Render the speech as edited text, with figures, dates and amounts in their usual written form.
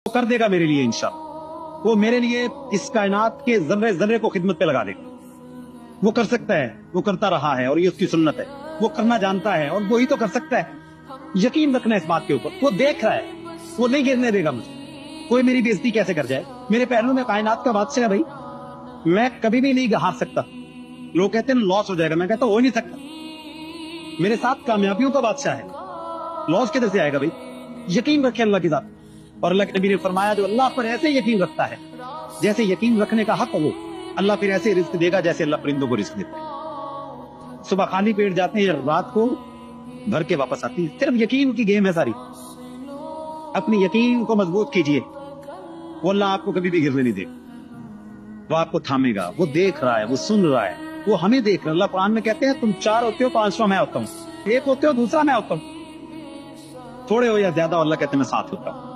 वो कर देगा मेरे लिए इंशाअल्लाह। वो मेरे लिए इस कायनात के जर्रे जर्रे को खिदमत पे लगा देगा। वो कर सकता है, वो करता रहा है और ये उसकी सुन्नत है। वो करना जानता है और वो ही तो कर सकता है। यकीन रखना इस बात के ऊपर। वो देख रहा है, वो नहीं गिरने देगा मुझे। कोई मेरी बेइज्जती कैसे कर जाए। मेरे पैरों में कायनात का बादशाह है भाई, मैं कभी भी नहीं हार सकता। लोग कहते हैं लॉस हो जाएगा, मैं कहता हो नहीं सकता। मेरे साथ कामयाबियों का बादशाह है, लॉस किधर से आएगा भाई। यकीन रखे अल्लाह की जात। और अल्लाह के नबी ने फरमाया जो अल्लाह पर ऐसे यकीन रखता है जैसे यकीन रखने का हक हो, अल्लाह फिर ऐसे रिस्क देगा जैसे अल्लाह परिंदों को रिस्क देता है। सुबह खाली पेट जाते हैं, रात को भर के वापस आती है। सिर्फ यकीन की गेम है सारी। अपनी यकीन को मजबूत कीजिए, वो अल्लाह आपको कभी भी गिरने नहीं देगा। वो आपको थामेगा। वो देख रहा है, वो सुन रहा है, वो हमें देख रहा है। अल्लाह कुरान में कहते हैं तुम 4 होते हो, 5वां मैं होता हूँ। एक होते हो, दूसरा मैं होता हूँ। थोड़े हो या ज्यादा, अल्लाह कहते हैं मैं साथ होता हूँ।